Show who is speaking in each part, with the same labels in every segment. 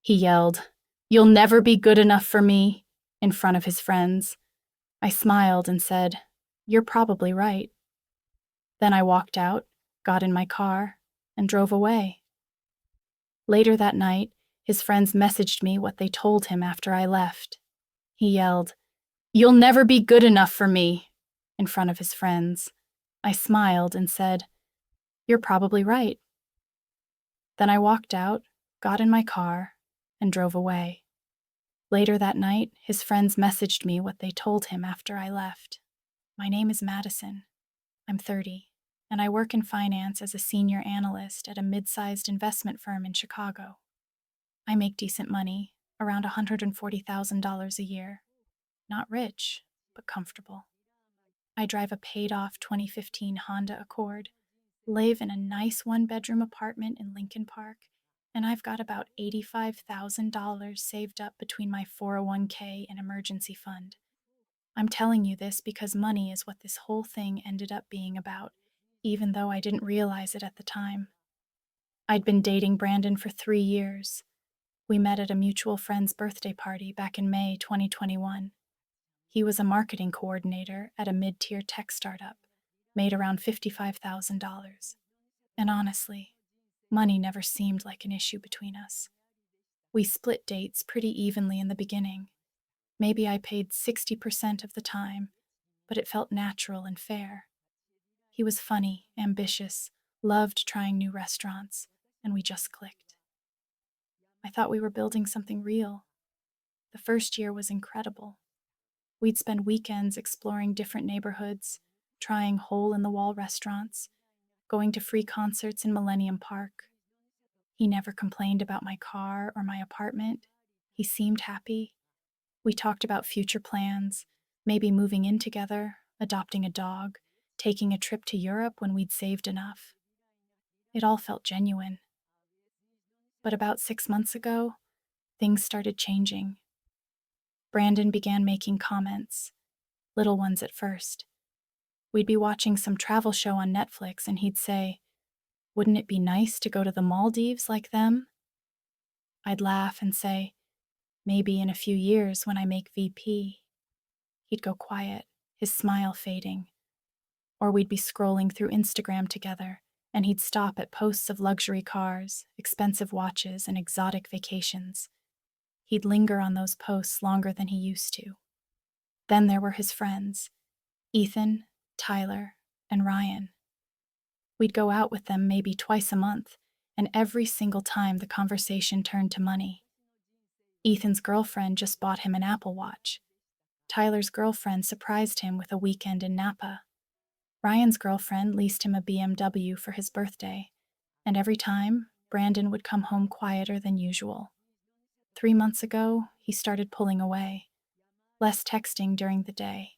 Speaker 1: He yelled, "You'll never be good enough for me," in front of his friends. I smiled and said, "You're probably right." Then I walked out, got in my car, and drove away. Later that night, his friends messaged me what they told him after I left. He yelled, "You'll never be good enough for me," in front of his friends. I smiled and said, "You're probably right." Then I walked out, got in my car, and drove away. Later that night, his friends messaged me what they told him after I left. "My name is Madison. I'm 30, and I work in finance as a senior analyst at a mid-sized investment firm in Chicago. I make decent money, around $140,000 a year. Not rich, but comfortable. I drive a paid-off 2015 Honda Accord, live in a nice one-bedroom apartment in Lincoln Park, and I've got about $85,000 saved up between my 401k and emergency fund. I'm telling you this because money is what this whole thing ended up being about, even though I didn't realize it at the time. I'd been dating Brandon for 3 years. We met at a mutual friend's birthday party back in May 2021. He was a marketing coordinator at a mid-tier tech startup, made around $55,000. And honestly, money never seemed like an issue between us. We split dates pretty evenly in the beginning. Maybe I paid 60% of the time, but it felt natural and fair. He was funny, ambitious, loved trying new restaurants, and we just clicked. I thought we were building something real. The first year was incredible. We'd spend weekends exploring different neighborhoods, trying hole-in-the-wall restaurants, going to free concerts in Millennium Park. He never complained about my car or my apartment. He seemed happy. We talked about future plans, maybe moving in together, adopting a dog, taking a trip to Europe when we'd saved enough. It all felt genuine. But about 6 months ago, things started changing. Brandon began making comments, little ones at first. We'd be watching some travel show on Netflix and he'd say, "Wouldn't it be nice to go to the Maldives like them?" I'd laugh and say, "Maybe in a few years when I make VP." He'd go quiet, his smile fading. Or we'd be scrolling through Instagram together, and he'd stop at posts of luxury cars, expensive watches, and exotic vacations. He'd linger on those posts longer than he used to. Then there were his friends, Ethan, Tyler, and Ryan. We'd go out with them maybe twice a month, and every single time the conversation turned to money. Ethan's girlfriend just bought him an Apple Watch. Tyler's girlfriend surprised him with a weekend in Napa. Ryan's girlfriend leased him a BMW for his birthday, and every time, Brandon would come home quieter than usual. 3 months ago, he started pulling away. Less texting during the day.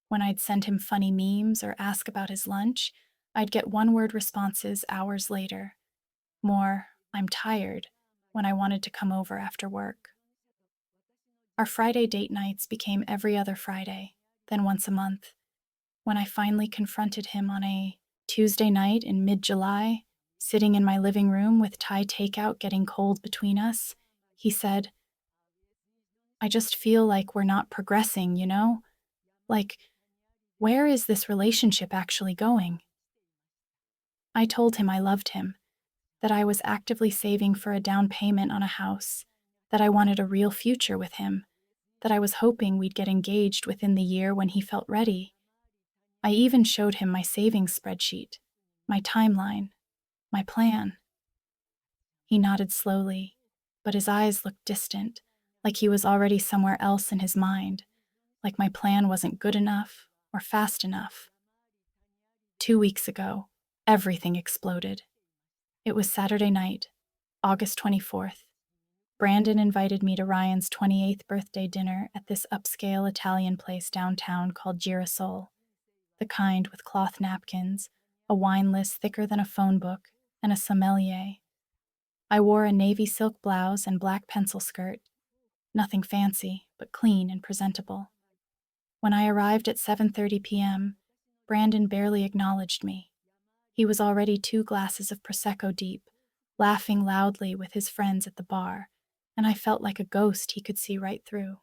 Speaker 1: When I'd send him funny memes or ask about his lunch, I'd get one-word responses hours later. More, "I'm tired," when I wanted to come over after work. Our Friday date nights became every other Friday, then once a month. When I finally confronted him on a Tuesday night in mid-July, sitting in my living room with Thai takeout getting cold between us, he said, "I just feel like we're not progressing, you know? Like, where is this relationship actually going?" I told him I loved him, that I was actively saving for a down payment on a house, that I wanted a real future with him, that I was hoping we'd get engaged within the year when he felt ready. I even showed him my savings spreadsheet, my timeline, my plan. He nodded slowly, but his eyes looked distant, like he was already somewhere else in his mind, like my plan wasn't good enough or fast enough. 2 weeks ago, everything exploded. It was Saturday night, August 24th. Brandon invited me to Ryan's 28th birthday dinner at this upscale Italian place downtown called Girasole, the kind with cloth napkins, a wine list thicker than a phone book, and a sommelier. I wore a navy silk blouse and black pencil skirt. Nothing fancy, but clean and presentable. When I arrived at 7:30 p.m., Brandon barely acknowledged me. He was already 2 glasses of Prosecco deep, laughing loudly with his friends at the bar, and I felt like a ghost he could see right through.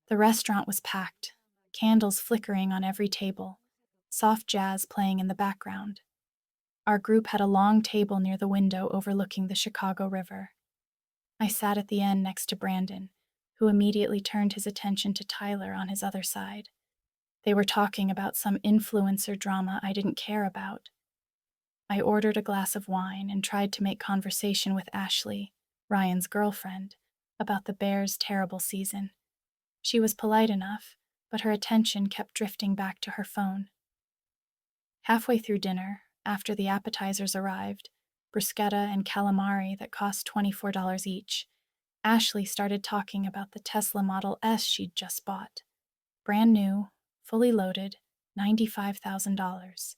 Speaker 1: The restaurant was packed, candles flickering on every table, soft jazz playing in the background. Our group had a long table near the window overlooking the Chicago River. I sat at the end next to Brandon, who immediately turned his attention to Tyler on his other side. They were talking about some influencer drama I didn't care about. I ordered a glass of wine and tried to make conversation with Ashley, Ryan's girlfriend, about the Bears' terrible season. She was polite enough, but her attention kept drifting back to her phone. Halfway through dinner, after the appetizers arrived, bruschetta and calamari that cost $24 each, Ashley started talking about the Tesla Model S she'd just bought. Brand new, fully loaded, $95,000.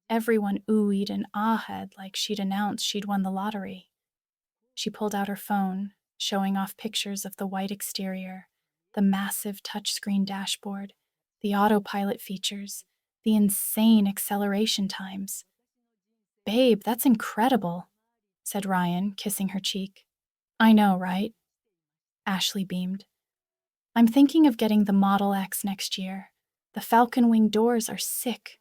Speaker 1: Everyone oohed and ahed like she'd announced she'd won the lottery. She pulled out her phone, showing off pictures of the white exterior, the massive touchscreen dashboard, the autopilot features, the insane acceleration times. "Babe, that's incredible," said Ryan, kissing her cheek. "I know, right?" Ashley beamed. "I'm thinking of getting the Model X next year. The Falcon Wing doors are sick."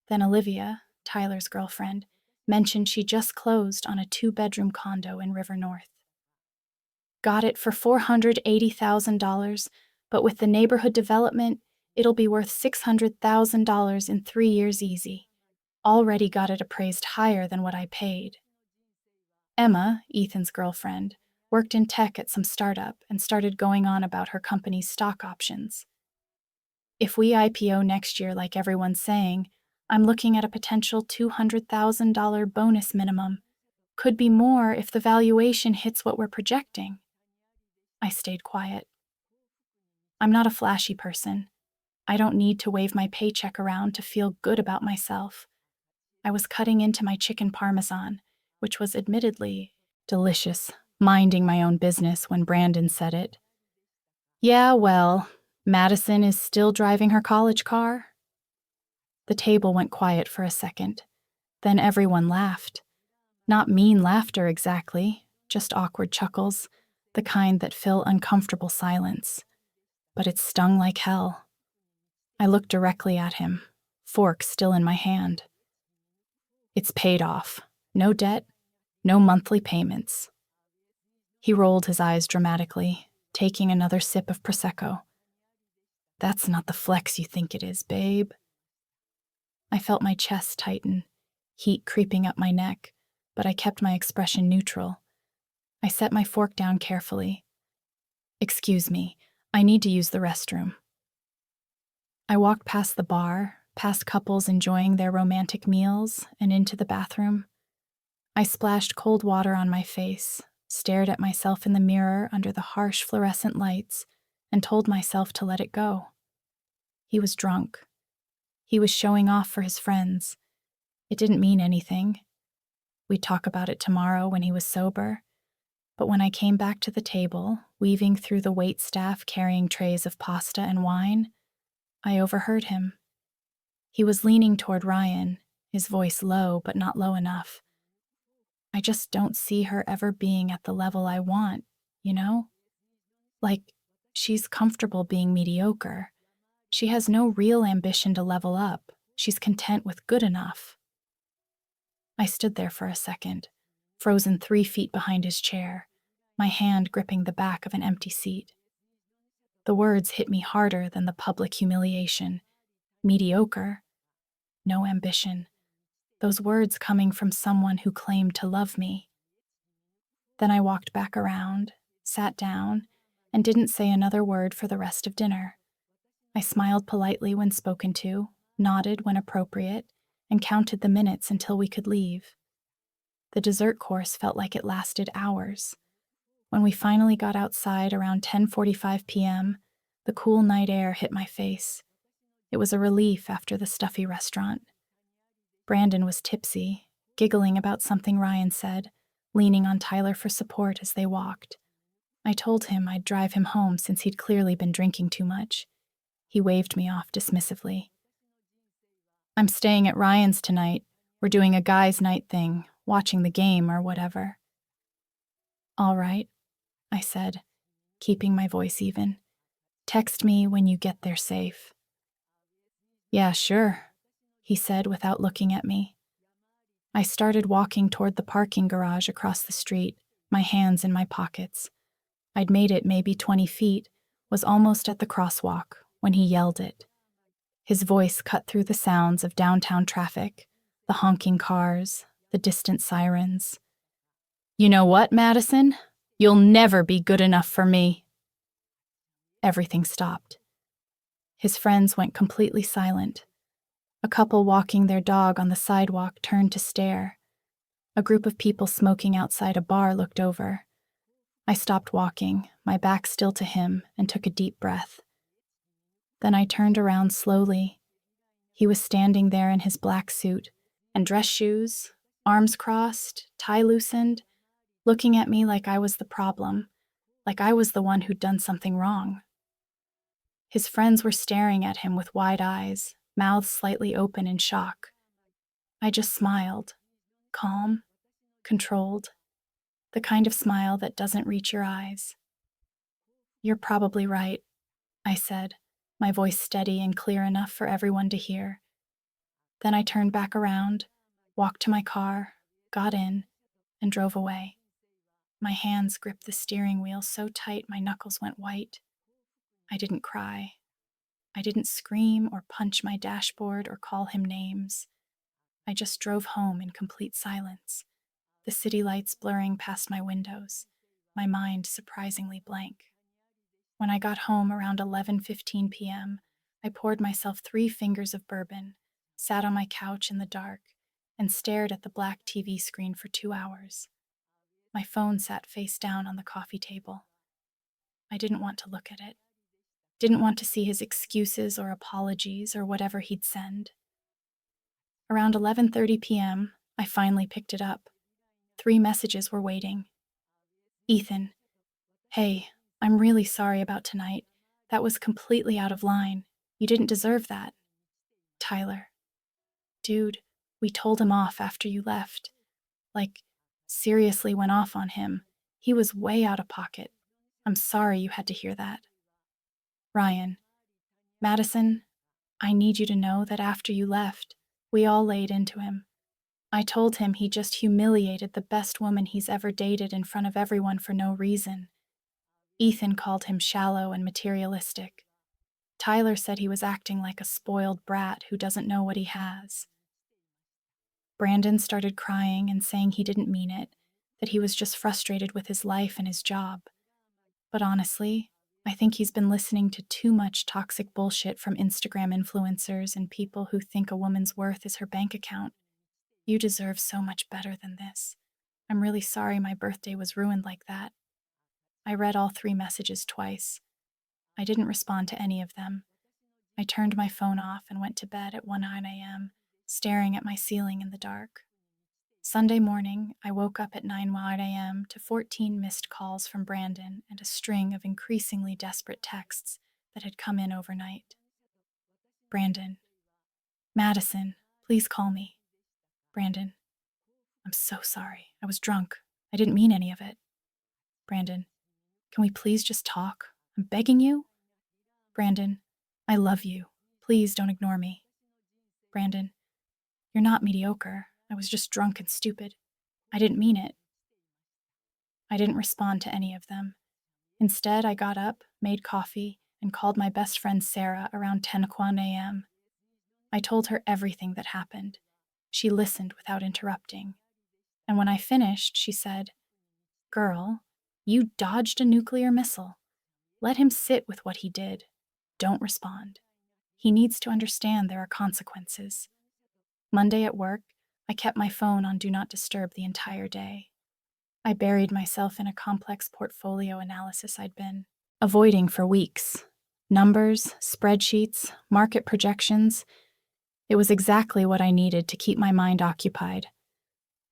Speaker 1: Then Olivia, Tyler's girlfriend, mentioned she just closed on a 2-bedroom condo in River North. "Got it for $480,000, but with the neighborhood development, it'll be worth $600,000 in 3 years easy. Already got it appraised higher than what I paid." Emma, Ethan's girlfriend, worked in tech at some startup and started going on about her company's stock options. "If we IPO next year like everyone's saying, I'm looking at a potential $200,000 bonus minimum. Could be more if the valuation hits what we're projecting." I stayed quiet. I'm not a flashy person. I don't need to wave my paycheck around to feel good about myself. I was cutting into my chicken parmesan, which was admittedly delicious, minding my own business when Brandon said it. "Yeah, well, Madison is still driving her college car?" The table went quiet for a second. Then everyone laughed. Not mean laughter exactly, just awkward chuckles, the kind that fill uncomfortable silence. But it stung like hell. I looked directly at him, fork still in my hand. "It's paid off. No debt, no monthly payments." He rolled his eyes dramatically, taking another sip of Prosecco. "That's not the flex you think it is, babe." I felt my chest tighten, heat creeping up my neck, but I kept my expression neutral. I set my fork down carefully. "Excuse me, I need to use the restroom." I walked past the bar, past couples enjoying their romantic meals, and into the bathroom. I splashed cold water on my face, stared at myself in the mirror under the harsh fluorescent lights, and told myself to let it go. He was drunk. He was showing off for his friends. It didn't mean anything. We'd talk about it tomorrow when he was sober. But when I came back to the table, weaving through the waitstaff carrying trays of pasta and wine, I overheard him. He was leaning toward Ryan, his voice low but not low enough. "I just don't see her ever being at the level I want, you know? Like, she's comfortable being mediocre. She has no real ambition to level up. She's content with good enough." I stood there for a second, frozen 3 feet behind his chair, my hand gripping the back of an empty seat. The words hit me harder than the public humiliation. Mediocre. No ambition. Those words coming from someone who claimed to love me. Then I walked back around, sat down, and didn't say another word for the rest of dinner. I smiled politely when spoken to, nodded when appropriate, and counted the minutes until we could leave. The dessert course felt like it lasted hours. When we finally got outside around 10:45 p.m., the cool night air hit my face. It was a relief after the stuffy restaurant. Brandon was tipsy, giggling about something Ryan said, leaning on Tyler for support as they walked. I told him I'd drive him home since he'd clearly been drinking too much. He waved me off dismissively. "I'm staying at Ryan's tonight. We're doing a guys' night thing, watching the game or whatever." "All right." I said, keeping my voice even. Text me when you get there safe. Yeah, sure, he said without looking at me. I started walking toward the parking garage across the street, my hands in my pockets. I'd made it maybe 20 feet, was almost at the crosswalk, when he yelled it. His voice cut through the sounds of downtown traffic, the honking cars, the distant sirens. You know what, Madison? You'll never be good enough for me. Everything stopped. His friends went completely silent. A couple walking their dog on the sidewalk turned to stare. A group of people smoking outside a bar looked over. I stopped walking, my back still to him, and took a deep breath. Then I turned around slowly. He was standing there in his black suit and dress shoes, arms crossed, tie loosened, looking at me like I was the problem, like I was the one who'd done something wrong. His friends were staring at him with wide eyes, mouths slightly open in shock. I just smiled, calm, controlled, the kind of smile that doesn't reach your eyes. You're probably right, I said, my voice steady and clear enough for everyone to hear. Then I turned back around, walked to my car, got in, and drove away. My hands gripped the steering wheel so tight my knuckles went white. I didn't cry. I didn't scream or punch my dashboard or call him names. I just drove home in complete silence, the city lights blurring past my windows, my mind surprisingly blank. When I got home around 11:15 p.m., I poured myself 3 fingers of bourbon, sat on my couch in the dark, and stared at the black TV screen for 2 hours. My phone sat face down on the coffee table. I didn't want to look at it. Didn't want to see his excuses or apologies or whatever he'd send. Around 11:30 p.m., I finally picked it up. 3 messages were waiting. Ethan, hey, I'm really sorry about tonight. That was completely out of line. You didn't deserve that. Tyler, dude, we told him off after you left. Like, seriously went off on him. He was way out of pocket. I'm sorry you had to hear that. Ryan, Madison, I need you to know that after you left, we all laid into him. I told him he just humiliated the best woman he's ever dated in front of everyone for no reason. Ethan called him shallow and materialistic. Tyler said he was acting like a spoiled brat who doesn't know what he has. Brandon started crying and saying he didn't mean it, that he was just frustrated with his life and his job. But honestly, I think he's been listening to too much toxic bullshit from Instagram influencers and people who think a woman's worth is her bank account. You deserve so much better than this. I'm really sorry my birthday was ruined like that. I read all 3 messages twice. I didn't respond to any of them. I turned my phone off and went to bed at 1:09 a.m., staring at my ceiling in the dark. Sunday morning, I woke up at 9:01 a.m. to 14 missed calls from Brandon and a string of increasingly desperate texts that had come in overnight. Brandon, Madison, please call me. Brandon, I'm so sorry. I was drunk. I didn't mean any of it. Brandon, can we please just talk? I'm begging you. Brandon, I love you. Please don't ignore me. Brandon, you're not mediocre. I was just drunk and stupid. I didn't mean it. I didn't respond to any of them. Instead, I got up, made coffee, and called my best friend Sarah around 10:01 a.m. I told her everything that happened. She listened without interrupting. And when I finished, she said, "Girl, you dodged a nuclear missile. Let him sit with what he did. Don't respond. He needs to understand there are consequences." Monday at work, I kept my phone on Do Not Disturb the entire day. I buried myself in a complex portfolio analysis I'd been avoiding for weeks. Numbers, spreadsheets, market projections. It was exactly what I needed to keep my mind occupied.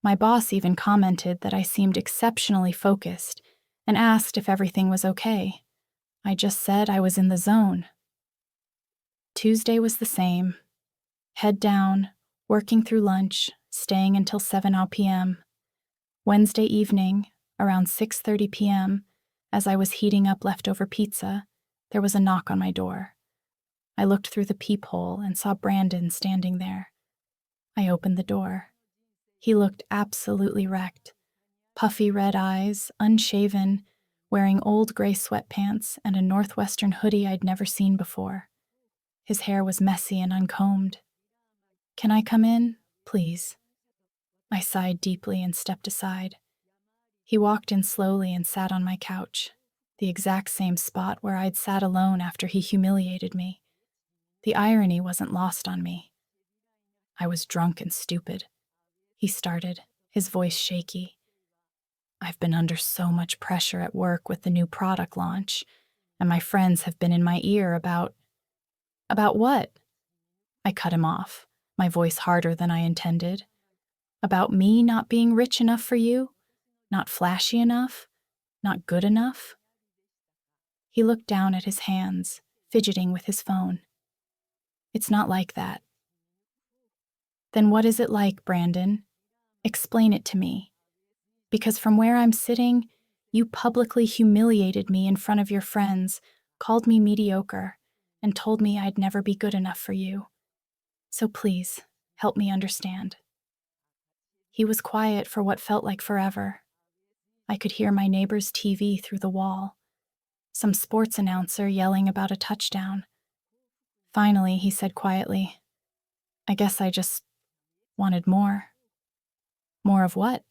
Speaker 1: My boss even commented that I seemed exceptionally focused and asked if everything was okay. I just said I was in the zone. Tuesday was the same. Head down, working through lunch, staying until 7 p.m. Wednesday evening, around 6:30 p.m., As I was heating up leftover pizza, there was a knock on my door. I looked through the peephole and saw Brandon standing there. I opened the door. He looked absolutely wrecked. Puffy red eyes, unshaven, wearing old gray sweatpants and a Northwestern hoodie I'd never seen before. His hair was messy and uncombed. "Can I come in, please?" I sighed deeply and stepped aside. He walked in slowly and sat on my couch, the exact same spot where I'd sat alone after he humiliated me. The irony wasn't lost on me. "I was drunk and stupid," he started, his voice shaky. "I've been under so much pressure at work with the new product launch, and my friends have been in my ear about..." "About what?" I cut him off, my voice harder than I intended. "About me not being rich enough for you? Not flashy enough? Not good enough?" He looked down at his hands, fidgeting with his phone. "It's not like that." "Then what is it like, Brandon? Explain it to me. Because from where I'm sitting, you publicly humiliated me in front of your friends, called me mediocre, and told me I'd never be good enough for you. So please, help me understand." He was quiet for what felt like forever. I could hear my neighbor's TV through the wall, some sports announcer yelling about a touchdown. Finally, he said quietly, "I guess I just wanted more." "More of what?"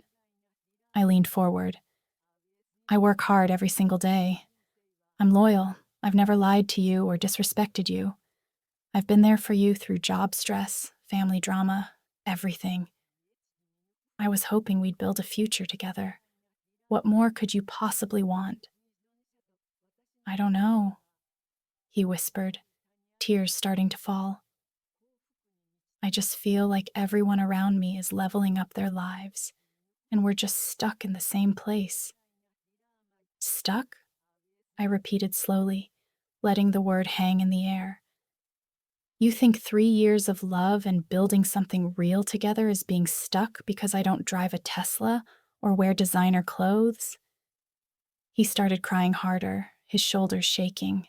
Speaker 1: I leaned forward. "I work hard every single day. I'm loyal. I've never lied to you or disrespected you. I've been there for you through job stress, family drama, everything. I was hoping we'd build a future together. What more could you possibly want?" "I don't know," he whispered, tears starting to fall. "I just feel like everyone around me is leveling up their lives, and we're just stuck in the same place." "Stuck?" I repeated slowly, letting the word hang in the air. "You think 3 years of love and building something real together is being stuck because I don't drive a Tesla or wear designer clothes?" He started crying harder, his shoulders shaking.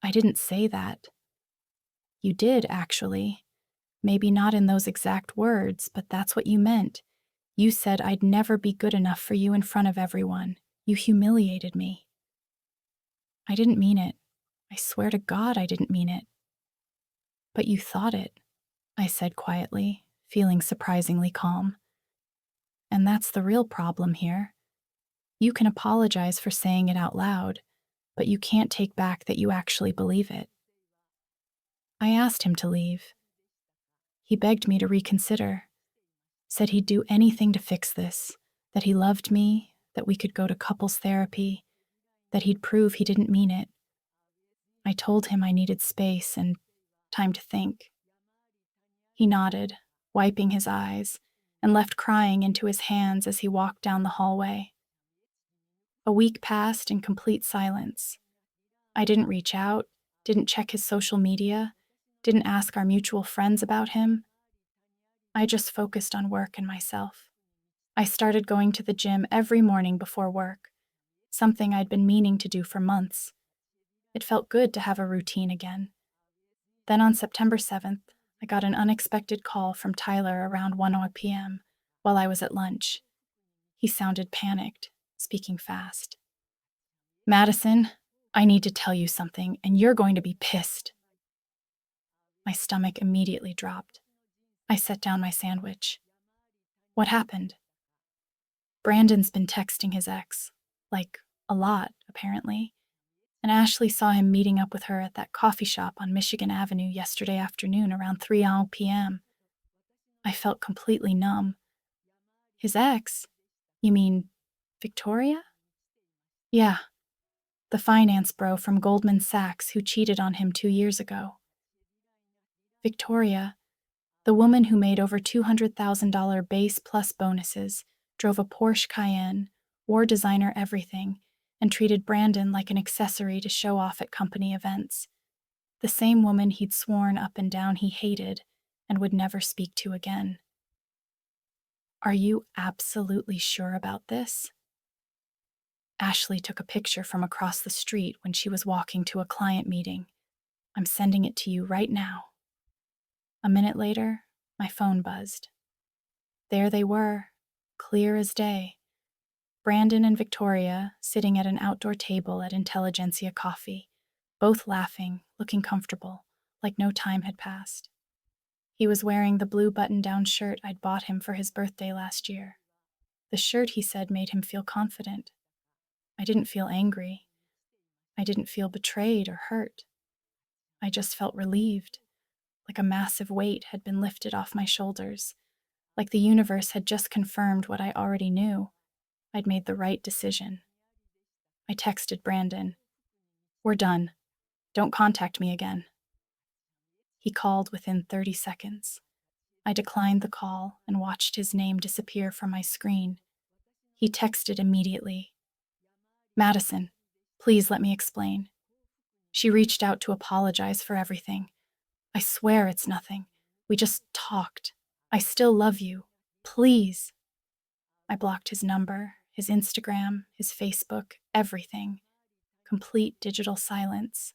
Speaker 1: "I didn't say that." "You did, actually. Maybe not in those exact words, but that's what you meant. You said I'd never be good enough for you in front of everyone. You humiliated me." "I didn't mean it. I swear to God I didn't mean it." "But you thought it," I said quietly, feeling surprisingly calm. "And that's the real problem here. You can apologize for saying it out loud, but you can't take back that you actually believe it." I asked him to leave. He begged me to reconsider, said he'd do anything to fix this, that he loved me, that we could go to couples therapy, that he'd prove he didn't mean it. I told him I needed space and time to think. He nodded, wiping his eyes, and left crying into his hands as he walked down the hallway. A week passed in complete silence. I didn't reach out, didn't check his social media, didn't ask our mutual friends about him. I just focused on work and myself. I started going to the gym every morning before work, something I'd been meaning to do for months. It felt good to have a routine again. Then on September 7th, I got an unexpected call from Tyler around 1 p.m. while I was at lunch. He sounded panicked, speaking fast. "Madison, I need to tell you something, and you're going to be pissed." My stomach immediately dropped. I set down my sandwich. "What happened?" "Brandon's been texting his ex. Like, a lot, apparently. And Ashley saw him meeting up with her at that coffee shop on Michigan Avenue yesterday afternoon around 3 p.m. I felt completely numb. "His ex? You mean Victoria?" "Yeah, the finance bro from Goldman Sachs who cheated on him 2 years ago." "Victoria, the woman who made over $200,000 base plus bonuses, drove a Porsche Cayenne, wore designer everything, and treated Brandon like an accessory to show off at company events. The same woman he'd sworn up and down he hated and would never speak to again." "Are you absolutely sure about this?" Ashley took a picture from across the street when she was walking to a client meeting. I'm sending it to you right now. A minute later, my phone buzzed. There they were, clear as day. Brandon and Victoria sitting at an outdoor table at Intelligentsia Coffee, both laughing, looking comfortable, like no time had passed. He was wearing the blue button-down shirt I'd bought him for his birthday last year. The shirt, he said, made him feel confident. I didn't feel angry. I didn't feel betrayed or hurt. I just felt relieved, like a massive weight had been lifted off my shoulders, like the universe had just confirmed what I already knew. I'd made the right decision. I texted Brandon, "We're done. Don't contact me again." He called within 30 seconds. I declined the call and watched his name disappear from my screen. He texted immediately, "Madison, please let me explain." She reached out to apologize for everything. "I swear it's nothing. We just talked. I still love you. Please." I blocked his number, his Instagram, his Facebook, everything. Complete digital silence.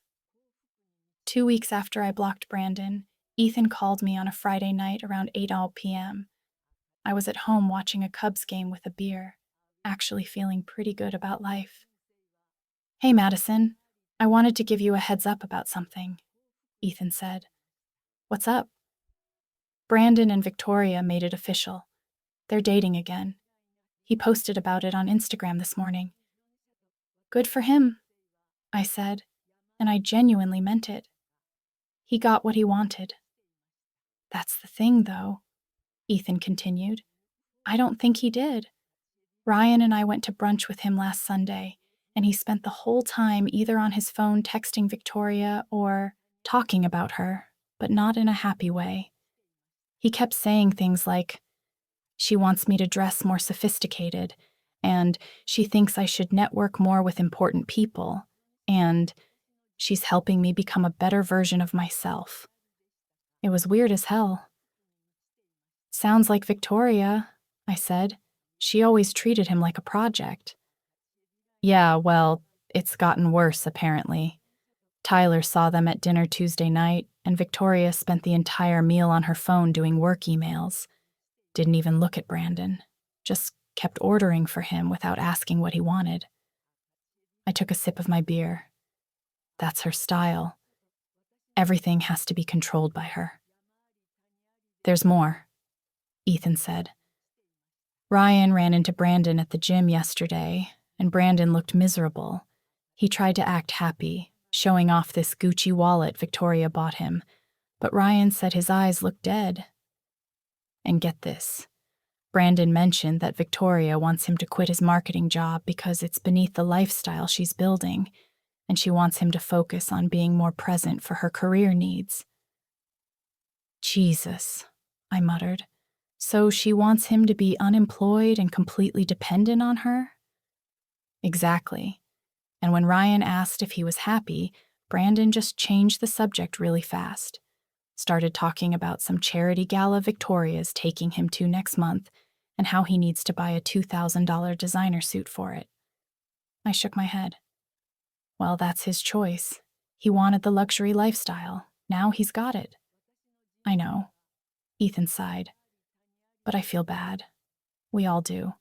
Speaker 1: 2 weeks after I blocked Brandon, Ethan called me on a Friday night around 8 p.m. I was at home watching a Cubs game with a beer, actually feeling pretty good about life. "Hey, Madison, I wanted to give you a heads up about something," Ethan said. "What's up?" "Brandon and Victoria made it official. They're dating again. He posted about it on Instagram this morning." "Good for him," I said, and I genuinely meant it. He got what he wanted. "That's the thing, though," Ethan continued. "I don't think he did. Ryan and I went to brunch with him last Sunday, and he spent the whole time either on his phone texting Victoria or talking about her, but not in a happy way. He kept saying things like, 'She wants me to dress more sophisticated,' and 'she thinks I should network more with important people,' and 'she's helping me become a better version of myself.' It was weird as hell." "Sounds like Victoria," I said. "She always treated him like a project." "Yeah, well, it's gotten worse, apparently. Tyler saw them at dinner Tuesday night, and Victoria spent the entire meal on her phone doing work emails. Didn't even look at Brandon. Just kept ordering for him without asking what he wanted." I took a sip of my beer. That's her style. Everything has to be controlled by her. "There's more," Ethan said. "Ryan ran into Brandon at the gym yesterday, and Brandon looked miserable. He tried to act happy, showing off this Gucci wallet Victoria bought him, but Ryan said his eyes looked dead. And get this, Brandon mentioned that Victoria wants him to quit his marketing job because it's beneath the lifestyle she's building, and she wants him to focus on being more present for her career needs." "Jesus," I muttered. "So she wants him to be unemployed and completely dependent on her?" "Exactly. And when Ryan asked if he was happy, Brandon just changed the subject really fast. Started talking about some charity gala Victoria's taking him to next month and how he needs to buy a $2,000 designer suit for it." I shook my head. "Well, that's his choice. He wanted the luxury lifestyle. Now he's got it." "I know," Ethan sighed. "But I feel bad. We all do.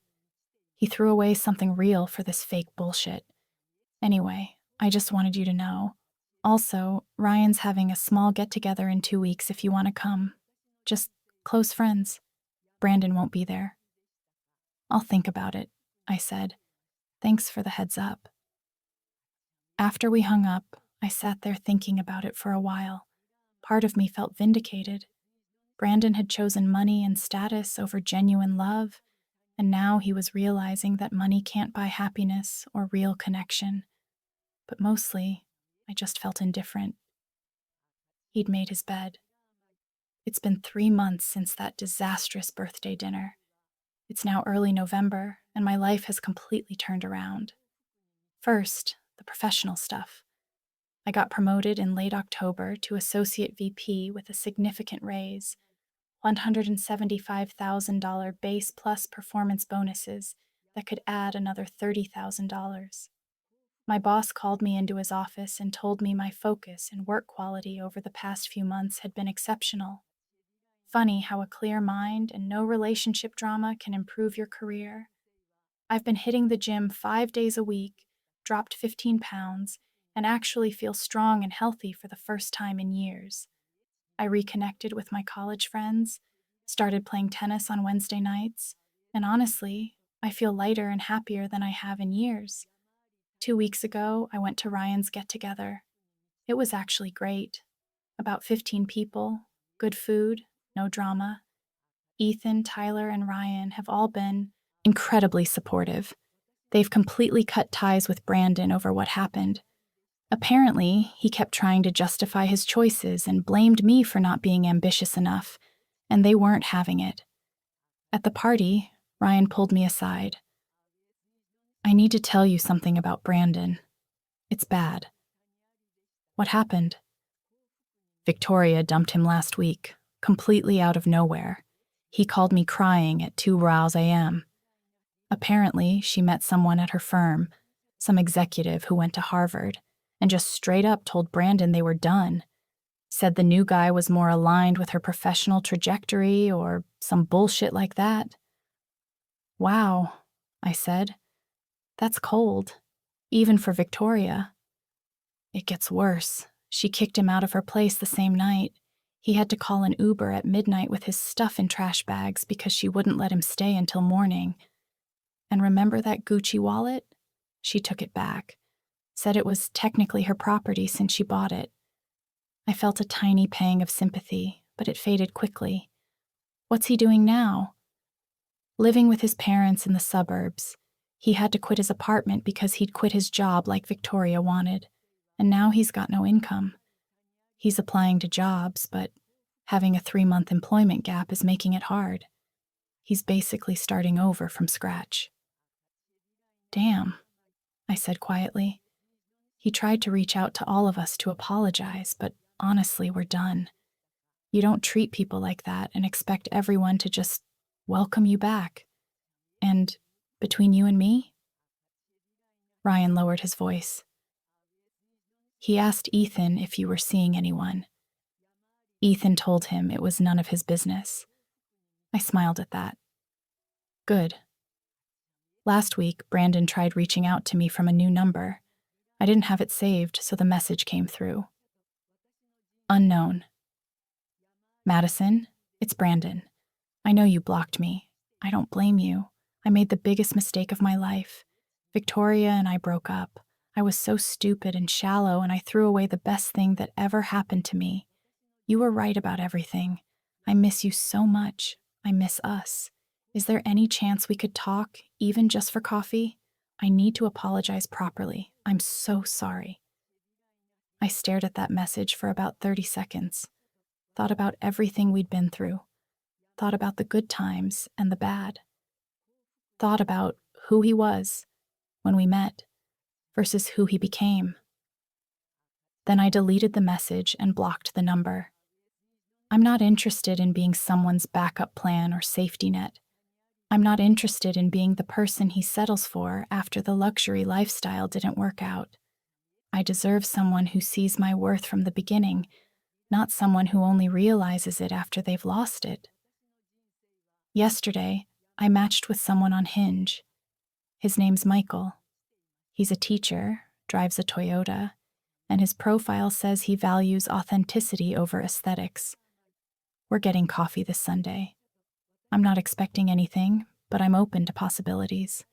Speaker 1: He threw away something real for this fake bullshit. Anyway, I just wanted you to know. Also, Ryan's having a small get-together in 2 weeks if you want to come. Just close friends. Brandon won't be there." "I'll think about it," I said. "Thanks for the heads up." After we hung up, I sat there thinking about it for a while. Part of me felt vindicated. Brandon had chosen money and status over genuine love, and now he was realizing that money can't buy happiness or real connection. But mostly, I just felt indifferent. He'd made his bed. It's been 3 months since that disastrous birthday dinner. It's now early November, and my life has completely turned around. First, the professional stuff. I got promoted in late October to Associate VP with a significant raise, $175,000 base plus performance bonuses that could add another $30,000. My boss called me into his office and told me my focus and work quality over the past few months had been exceptional. Funny how a clear mind and no relationship drama can improve your career. I've been hitting the gym 5 days a week, dropped 15 pounds, and actually feel strong and healthy for the first time in years. I reconnected with my college friends, started playing tennis on Wednesday nights, and honestly, I feel lighter and happier than I have in years. 2 weeks ago, I went to Ryan's get-together. It was actually great. About 15 people, good food, no drama. Ethan, Tyler, and Ryan have all been incredibly supportive. They've completely cut ties with Brandon over what happened. Apparently, he kept trying to justify his choices and blamed me for not being ambitious enough, and they weren't having it. At the party, Ryan pulled me aside. "I need to tell you something about Brandon. It's bad." "What happened?" "Victoria dumped him last week, completely out of nowhere. He called me crying at 2 a.m. Apparently, she met someone at her firm, some executive who went to Harvard, and just straight up told Brandon they were done. Said the new guy was more aligned with her professional trajectory or some bullshit like that." "Wow," I said. "That's cold, even for Victoria." "It gets worse. She kicked him out of her place the same night. He had to call an Uber at midnight with his stuff in trash bags because she wouldn't let him stay until morning. And remember that Gucci wallet? She took it back. Said it was technically her property since she bought it." I felt a tiny pang of sympathy, but it faded quickly. "What's he doing now?" "Living with his parents in the suburbs. He had to quit his apartment because he'd quit his job like Victoria wanted, and now he's got no income. He's applying to jobs, but having a 3-month employment gap is making it hard. He's basically starting over from scratch." "Damn," I said quietly. "He tried to reach out to all of us to apologize, but honestly, we're done. You don't treat people like that and expect everyone to just welcome you back. And between you and me?" Ryan lowered his voice. "He asked Ethan if you were seeing anyone. Ethan told him it was none of his business." I smiled at that. "Good." Last week, Brandon tried reaching out to me from a new number. I didn't have it saved, so the message came through. "Unknown. Madison, it's Brandon. I know you blocked me. I don't blame you. I made the biggest mistake of my life. Victoria and I broke up. I was so stupid and shallow, and I threw away the best thing that ever happened to me. You were right about everything. I miss you so much. I miss us. Is there any chance we could talk, even just for coffee? I need to apologize properly. I'm so sorry." I stared at that message for about 30 seconds, thought about everything we'd been through, thought about the good times and the bad, thought about who he was when we met versus who he became. Then I deleted the message and blocked the number. I'm not interested in being someone's backup plan or safety net. I'm not interested in being the person he settles for after the luxury lifestyle didn't work out. I deserve someone who sees my worth from the beginning, not someone who only realizes it after they've lost it. Yesterday, I matched with someone on Hinge. His name's Michael. He's a teacher, drives a Toyota, and his profile says he values authenticity over aesthetics. We're getting coffee this Sunday. I'm not expecting anything, but I'm open to possibilities.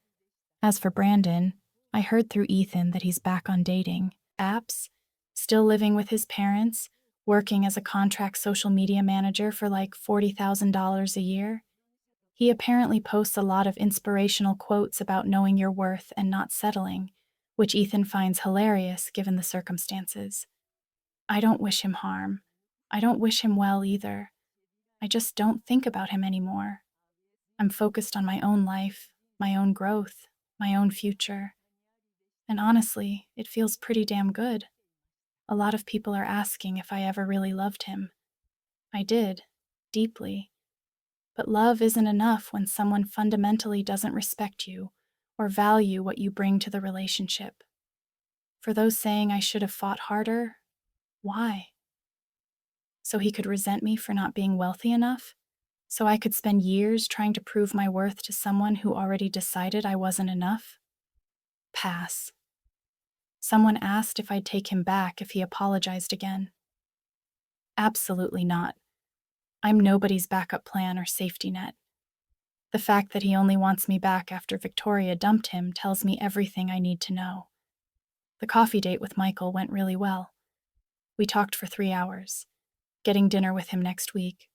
Speaker 1: As for Brandon, I heard through Ethan that he's back on dating apps, still living with his parents, working as a contract social media manager for like $40,000 a year. He apparently posts a lot of inspirational quotes about knowing your worth and not settling, which Ethan finds hilarious given the circumstances. I don't wish him harm. I don't wish him well either. I just don't think about him anymore. I'm focused on my own life, my own growth, my own future. And honestly, it feels pretty damn good. A lot of people are asking if I ever really loved him. I did, deeply. But love isn't enough when someone fundamentally doesn't respect you, or value what you bring to the relationship. For those saying I should have fought harder, why? So he could resent me for not being wealthy enough? So I could spend years trying to prove my worth to someone who already decided I wasn't enough? Pass. Someone asked if I'd take him back if he apologized again. Absolutely not. I'm nobody's backup plan or safety net. The fact that he only wants me back after Victoria dumped him tells me everything I need to know. The coffee date with Michael went really well. We talked for 3 hours, getting dinner with him next week.